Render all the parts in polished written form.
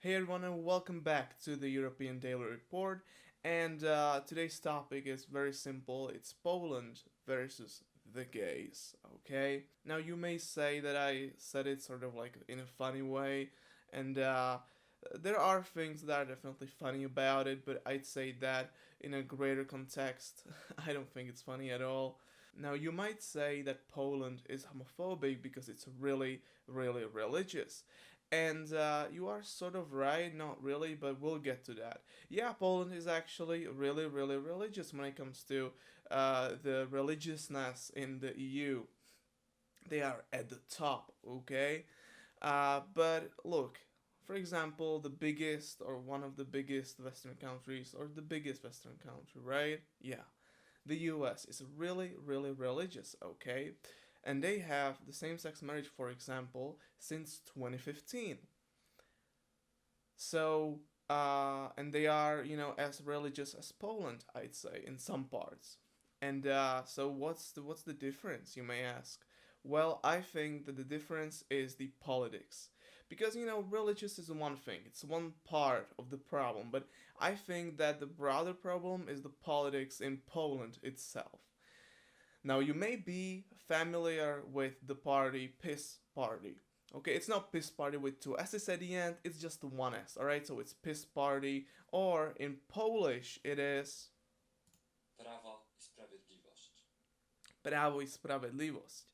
Hey everyone, and welcome back to the European Daily Report. And today's topic is very simple. It's Poland versus the gays. Okay. Now you may say that I said it sort of like in a funny way, and there are things that are definitely funny about it. But I'd say that in a greater context, I don't think it's funny at all. Now you might say that Poland is homophobic because it's really, really religious. And you are sort of right, not really, but we'll get to that. Yeah, Poland is actually really, really religious when it comes to the religiousness in the EU. They are at the top, okay? But look, for example, the biggest or one of the biggest Western countries, or the biggest Western country, right? Yeah, the US is really, really religious, okay? And they have the same sex marriage, for example, since 2015. So, and they are, as religious as Poland, I'd say, in some parts. And so, what's the difference, you may ask? Well, I think that the difference is the politics. Because, religious is one thing, it's one part of the problem, but I think that the broader problem is the politics in Poland itself. Now, you may be familiar with the party PiS Party. Okay, it's not PiS Party with two S's at the end, it's just one S, alright? So it's PiS Party, or in Polish, it is Prawo i Sprawiedliwość. Prawo i Sprawiedliwość.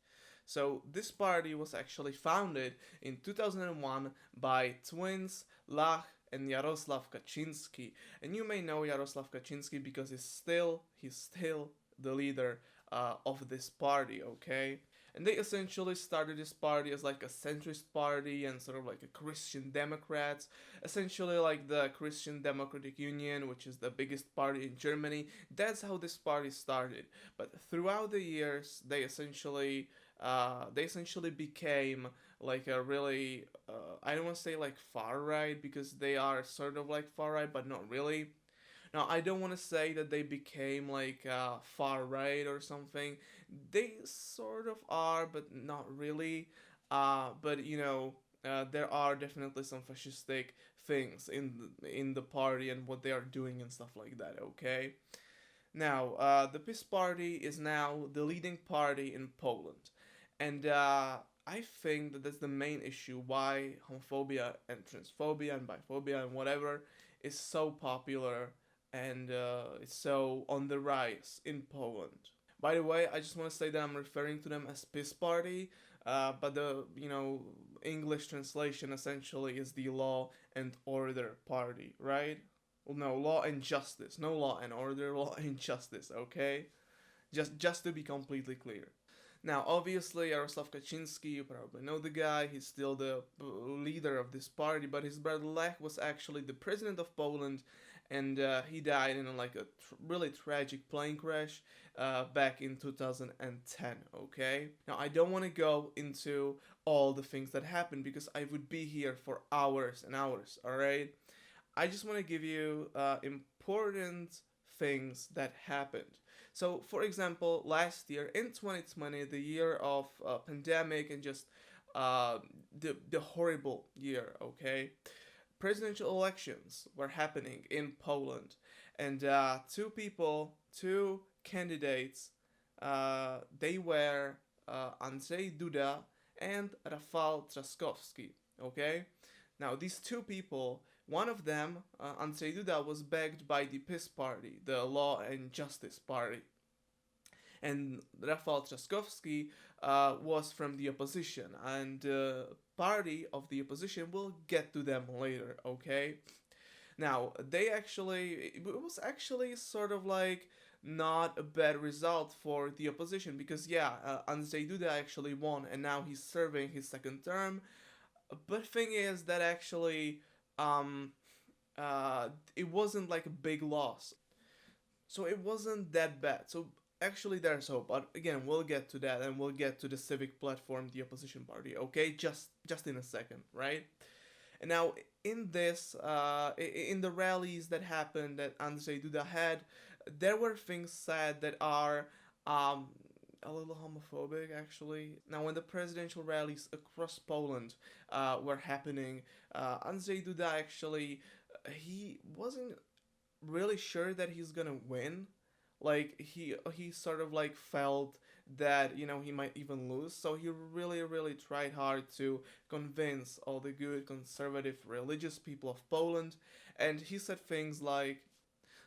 So this party was actually founded in 2001 by twins Lach and Jarosław Kaczynski. And you may know Jarosław Kaczynski because he's still the leader of this party, okay? And they essentially started this party as like a centrist party and sort of like a Christian Democrats, essentially like the Christian Democratic Union, which is the biggest party in Germany. That's how this party started. But throughout the years, they essentially became like a really I don't want to say like far right because they are sort of like far right, but not really. Now, I don't want to say that they became like far right or something. They sort of are, but not really. But there are definitely some fascistic things in the party and what they are doing and stuff like that. Okay. Now, the PiS party is now the leading party in Poland, and I think that that's the main issue why homophobia and transphobia and biphobia and whatever is so popular and it's so on the rise in Poland. By the way, I just want to say that I'm referring to them as PiS Party, but the English translation essentially is the Law and Order Party, right? Well, no, Law and Justice, no Law and Order, Law and Justice. Okay, just to be completely clear. Now, obviously, Jarosław Kaczynski, you probably know the guy. He's still the leader of this party, but his brother Lech was actually the president of Poland, and he died in like a really tragic plane crash back in 2010. Okay. Now, I don't want to go into all the things that happened because I would be here for hours and hours. All right. I just want to give you important things that happened. So, for example, last year in 2020, the year of pandemic and just uh, the horrible year, okay, presidential elections were happening in Poland, and two candidates, they were Andrzej Duda and Rafał Trzaskowski. Okay, now these two people, one of them, Andrzej Duda, was backed by the PiS party, the Law and Justice Party, and Rafał Trzaskowski was from the opposition, and party of the opposition. We'll get to them later, okay? Now, it was actually sort of like not a bad result for the opposition because, yeah, Andrzej Duda actually won and now he's serving his second term. But thing is that actually, um, it wasn't like a big loss. So it wasn't that bad. So actually, there's hope. But again, we'll get to that, and we'll get to the civic platform, the opposition party. Okay, just in a second, right? And now in the rallies that happened that Andrzej Duda had, there were things said that are a little homophobic actually. Now, when the presidential rallies across Poland were happening, Andrzej Duda actually he wasn't really sure that he's gonna win. Like he sort of like felt that he might even lose. So he really tried hard to convince all the good conservative religious people of Poland, and he said things like,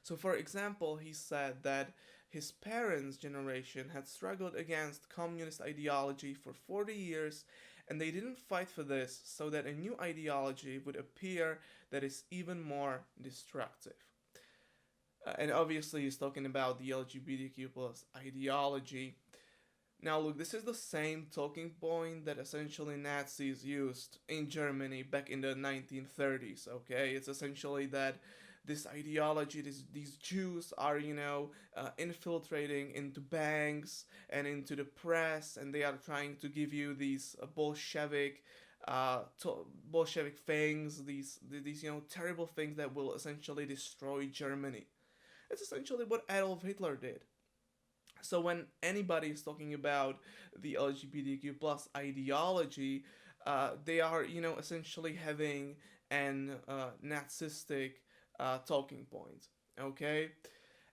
so, for example, he said that his parents' generation had struggled against communist ideology for 40 years and they didn't fight for this so that a new ideology would appear that is even more destructive. And obviously, he's talking about the LGBTQ plus ideology. Now, look, this is the same talking point that essentially Nazis used in Germany back in the 1930s, okay? It's essentially that this ideology, these Jews are, infiltrating into banks and into the press, and they are trying to give you these Bolshevik things, these terrible things that will essentially destroy Germany. It's essentially what Adolf Hitler did. So when anybody is talking about the LGBTQ plus ideology, they are essentially having an Nazistic talking point. Okay,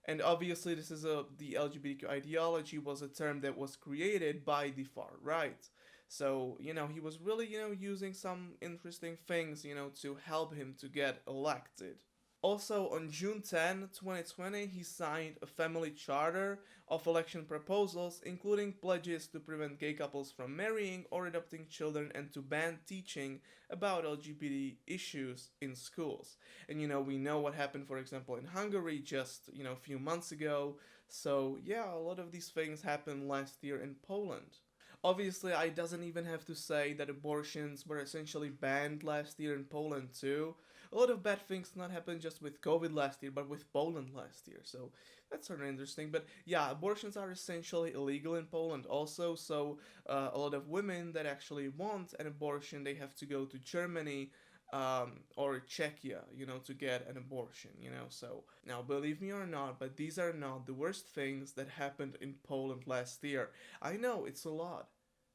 and obviously this is the LGBTQ ideology was a term that was created by the far right. So he was really using some interesting things to help him to get elected. Also, on June 10, 2020, he signed a family charter of election proposals, including pledges to prevent gay couples from marrying or adopting children and to ban teaching about LGBT issues in schools. And we know what happened, for example, in Hungary just a few months ago. So, yeah, a lot of these things happened last year in Poland. Obviously, I doesn't even have to say that abortions were essentially banned last year in Poland too. A lot of bad things not happened just with COVID last year, but with Poland last year. So that's sort of interesting. But yeah, abortions are essentially illegal in Poland also. So a lot of women that actually want an abortion, they have to go to Germany or Czechia, to get an abortion. So now, believe me or not, but these are not the worst things that happened in Poland last year. I know it's a lot.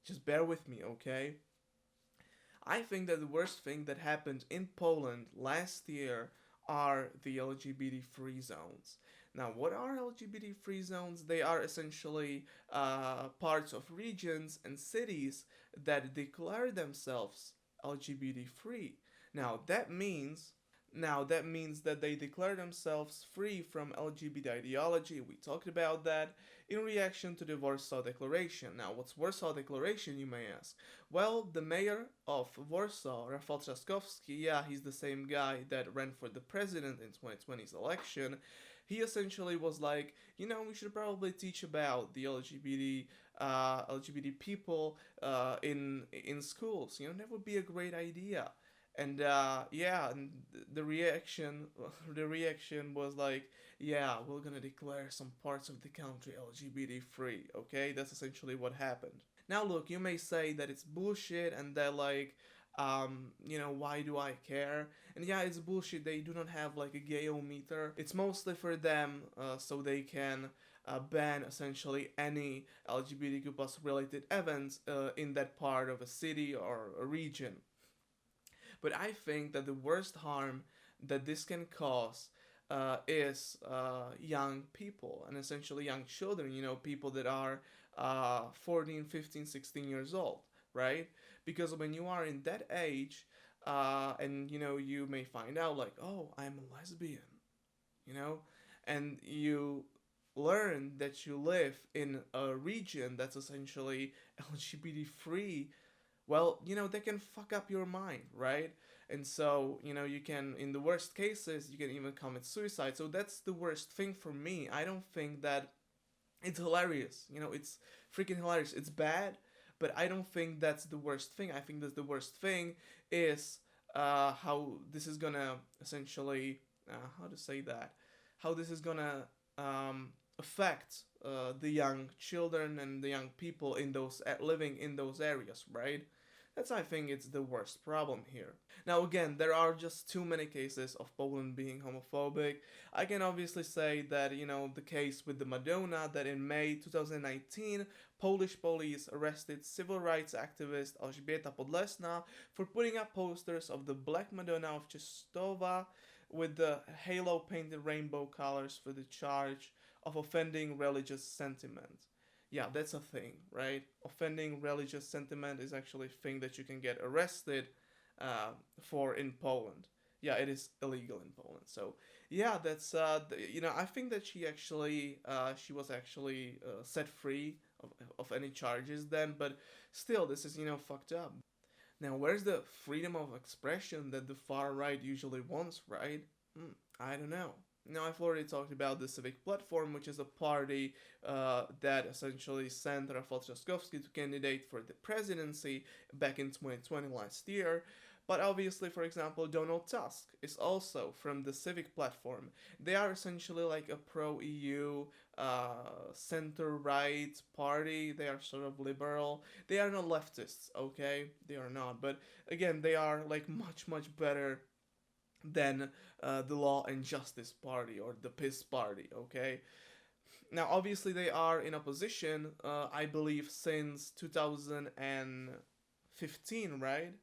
Just bear with me, okay? I think that the worst thing that happened in Poland last year are the LGBT free zones. Now, what are LGBT free zones? They are essentially parts of regions and cities that declare themselves LGBT free. Now, that means that they declare themselves free from LGBT ideology. We talked about that in reaction to the Warsaw Declaration. Now, what's Warsaw Declaration, you may ask? Well, the mayor of Warsaw, Rafał Trzaskowski, yeah, he's the same guy that ran for the president in 2020's election. He essentially was like, we should probably teach about the LGBT people in schools. That would be a great idea. And yeah, and the reaction the reaction was like, yeah, we're gonna declare some parts of the country LGBT free. Okay, that's essentially what happened. Now, look, you may say that it's bullshit and that, like, why do I care? And yeah, it's bullshit. They do not have like a gayometer. It's mostly for them, so they can ban essentially any LGBTQ plus related events in that part of a city or a region. But I think that the worst harm that this can cause is young people and essentially young children, people that are 14, 15, 16 years old, right? Because when you are in that age, and you may find out like, oh, I'm a lesbian, you know, and you learn that you live in a region that's essentially LGBT free, well, that can fuck up your mind, right? And so, you can, in the worst cases, you can even commit suicide. So that's the worst thing for me. I don't think that it's hilarious. It's freaking hilarious. It's bad, but I don't think that's the worst thing. I think that the worst thing is how this is gonna essentially, how to say that, how this is gonna affect the young children and the young people in those living in those areas, right? That's, I think, it's the worst problem here. Now, again, there are just too many cases of Poland being homophobic. I can obviously say that, the case with the Madonna, that in May 2019, Polish police arrested civil rights activist Elżbieta Podlesna for putting up posters of the Black Madonna of Częstochowa with the halo painted rainbow colors for the charge of offending religious sentiment. Yeah, that's a thing, right? Offending religious sentiment is actually a thing that you can get arrested for in Poland. Yeah, it is illegal in Poland. So yeah, that's I think that she was actually set free of any charges then, but still, this is fucked up. Now, where's the freedom of expression that the far right usually wants, right? I don't know. Now, I've already talked about the Civic Platform, which is a party that essentially sent Rafał Trzaskowski to candidate for the presidency back in 2020 last year. But obviously, for example, Donald Tusk is also from the Civic Platform. They are essentially like a pro EU, center right party. They are sort of liberal. They are not leftists, okay? They are not. But again, they are like much, much better than the Law and Justice Party or the PiS Party, okay? Now, obviously, they are in opposition, I believe, since 2015, right?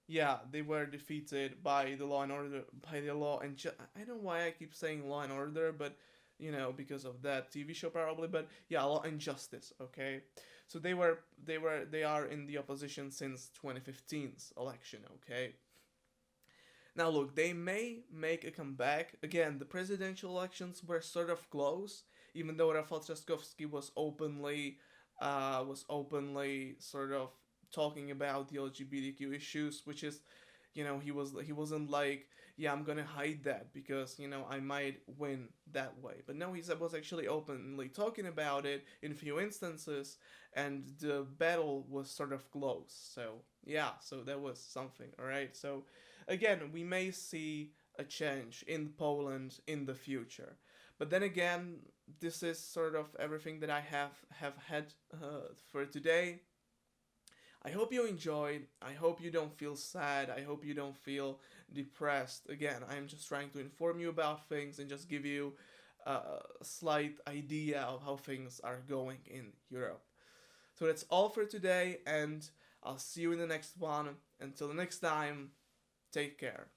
Yeah, they were defeated by the Law and Order, by the Law and I don't know why I keep saying Law and Order, but because of that TV show probably, but yeah, Law and Justice, okay? So they are in the opposition since 2015's election, okay? Now, look, they may make a comeback. Again, the presidential elections were sort of close, even though Rafał Trzaskowski was openly sort of talking about the LGBTQ issues, which is, he wasn't like, yeah, I'm gonna hide that because I might win that way. But no, he was actually openly talking about it in a few instances, and the battle was sort of close. So yeah, so that was something. All right, so again, we may see a change in Poland in the future. But then again, this is sort of everything that I have had for today. I hope you enjoyed. I hope you don't feel sad. I hope you don't feel depressed. Again, I'm just trying to inform you about things and just give you a slight idea of how things are going in Europe. So that's all for today, and I'll see you in the next one. Until the next time, take care.